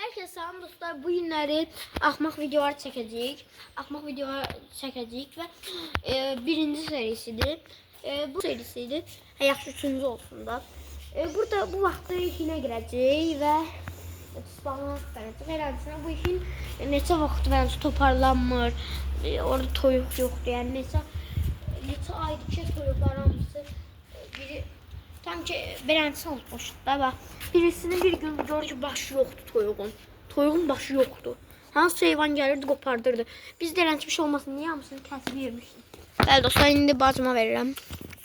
Herkese selam dostlar. Bu günləri axmaq videolar çəkəcəyik. Axmaq videolar çəkəcəyik və birinci serisidir. Bu serisidir. Yaxşı üçüncü olsun da. Burada bu vaxtda işinə girəcək və spamlamaq istəyəcək. Eləsinə bu işin neçə vaxt məncə toparlanmır. Orada toyuq yoxdur. Yəni neçə aydır ki toyuqlar hamısı biri tam ki beləncə olmuşdu da bax. Birisinin bir gün görür ki başı yoxdur toyuğun. Toyuğun başı yoxdur. Hansı heyvan gəlirdi qopardırdı. Biz də eləncmiş olmasın niyə hamısını kəsib yemişdik. Bəli dostlar indi bacıma verirəm.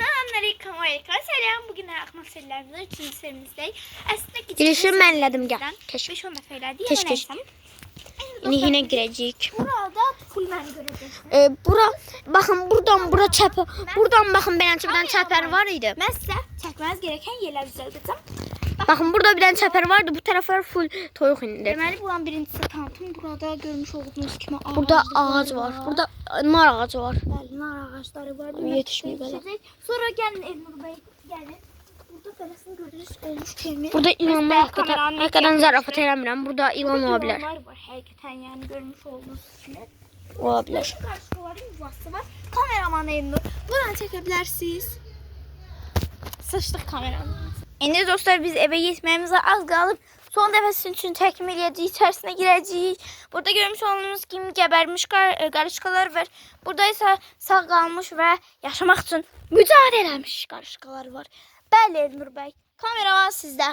Selamünaleyküm. Selam. Bugün axmaq serilərimizdə 3-cü serimizdəyik. Əslində Girişi mən elədim gəl. 5-10 dəfə elədik. Keş. İndi yine girəcəyik. Burada full məni görəcəksiniz. Bura baxın buradan bura çəpər. Buradan baxın beləncə bir dənə çəpər var idi. Mən sizə çəkməniz gerəkən yerlər düzəldəcəm. Bakın burada bir tane çəpər vardı. Bu taraflar full toyuq indi. Deməli buranın birincisi tanıtım. Burada görmüş olduğunuz kimi ağac. Burada ağac var. Burada nar ağacı var. Bəli, nar ağacları var. Yetişmir belə. Sonra gəlin Elnur bəy, gəlin. Burada beləsini görürüz olmuş kimi. Burada ilanlar hakikaten zarafat eləmirəm. Burada ilan ola bilər. İlanlar var həqiqətən, yəni görmüş olduğunuz kimi. Ola bilər. Şu qarşıqaların yuvası var. Kameraman Elnur. Buradan çəkə bilərsiniz. Sıçdıq kameranın. İndi dostlar biz eve gitmemize az qalıb. Son dəfə sizin üçün çəkim eləyəcəyik, içərisinə girəcəyik. Burada görmüş olduğunuz kimi gəbərmiş qarışqalar var. Burada isə sağ qalmış və yaşamaq üçün mücadele eləmiş qarışqalar var. Bəli Elnur bəy, kameraman sizdə.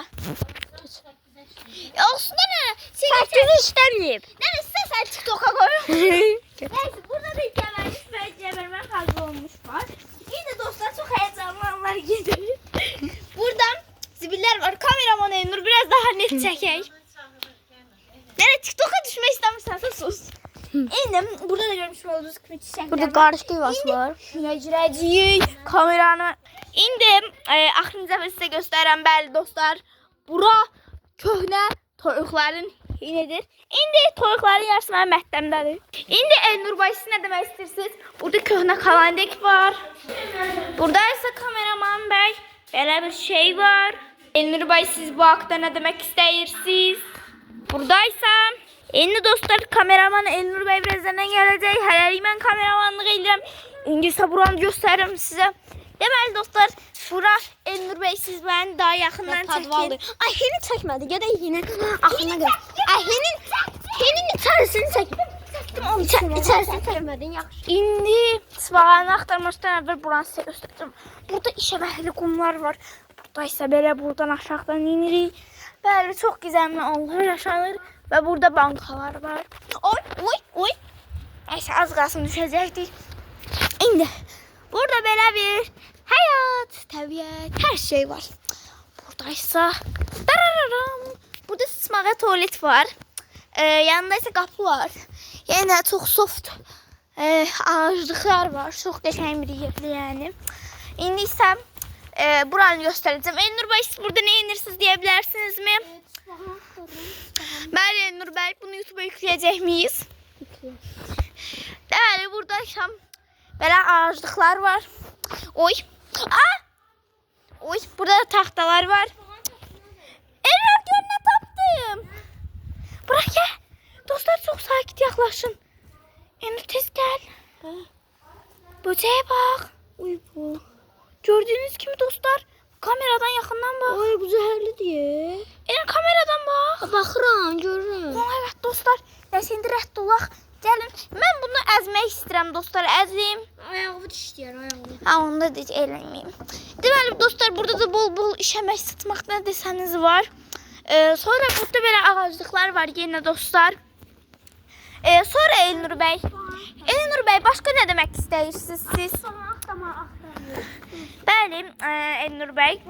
Olsun da nə? Səkkiz işləməyib. Nə istəsən TikTok'a qoyun. Neyse burada da gəbərmiş və gəbərmə xalqı olmuş var. İndi dostlar çox heyecanlı anlar gedir. Buradan zibiller var. Kameraman Elnur biraz daha net çəkək. Nereye TikTok'a düşmək istəmirsən sus. İndi burada da görmüş olduğunuz kimi çiçəklər. Burada qarışqa yuvası var. Şuna girəcəyik kameranı. İndi axırıncı dəfə sizə göstərəm bəli dostlar. Bura köhnə toyuqların yenidir. İndi toyuqların yarısı mənim mətləmdədir. İndi Elnur bəy siz nə demək istəyirsiniz? Burada köhnə kalandek var. Burada isə kameraman bəy belə bir şey var. Elnur bəy siz bu haqda nə demək istəyirsiniz? Buradaysa indi dostlar kameraman Elnur bəy birazdan gələcək. Hələlik mən kameramanlıq edirəm. İndi isə buranı göstərirəm sizə. Deməli dostlar, bura Elnur bəy siz məni daha yaxından çəkin. Ay hini çəkmədi. Gedək hini axırına gəl. Ay hinin içərisini çək. İçərisini çəkmədin yaxşı. İndi sıvağını axtarmışdan əvvəl buranı sizə göstərəcəm. Burada işə bəhli qumlar var. Burada isə belə buradan aşağıdan inirik. Bəli, çox gizəmli anlar yaşanır və burada bankalar var. Oy. Neyse az qalsın düşəcəkdik. İndi burada belə bir həyat, təbiət, hər şey var. Burada isə burada sıçmağa tualet var. Yanında isə qapı var. Yenə çox soft ağaclıqlar var. Çox qəşəng bir yerdir yəni. İndi isə buranı göstərəcəm. Elnur bəy siz burada nə inirsiniz deyə bilərsinizmi? Bəli Elnur bəy bunu YouTube'a yükləyəcək miyiz? Bəli burada şam belə ağaclıqlar var. Oy burada da taxtalar var. Elnur gör nə tapdım. Bırak ya. Dostlar çok sakit yaklaşın. Elnur tez gel. Böceğe bak. Uy bu. Gördüğünüz gibi dostlar kameradan yakından bak. Ay bu zəhərli deyə. Elnur kameradan bak. Baxıram, görürəm. Evet dostlar. Neyse indi rədd olaq. Gəlin. Mən bunu əzmək istəyirəm dostlar. Əzim. Ayağı dişləyər, ayağı. Ha onu da eləməyim. Deməli dostlar burada da bol işəmək sıtmaq nə desəniz var. Sonra burada belə ağaclıqlar var yenə dostlar. Sonra Elnur bəy. Elnur bəy başqa nə demək istəyirsiniz siz? Bəli Elnur bəy.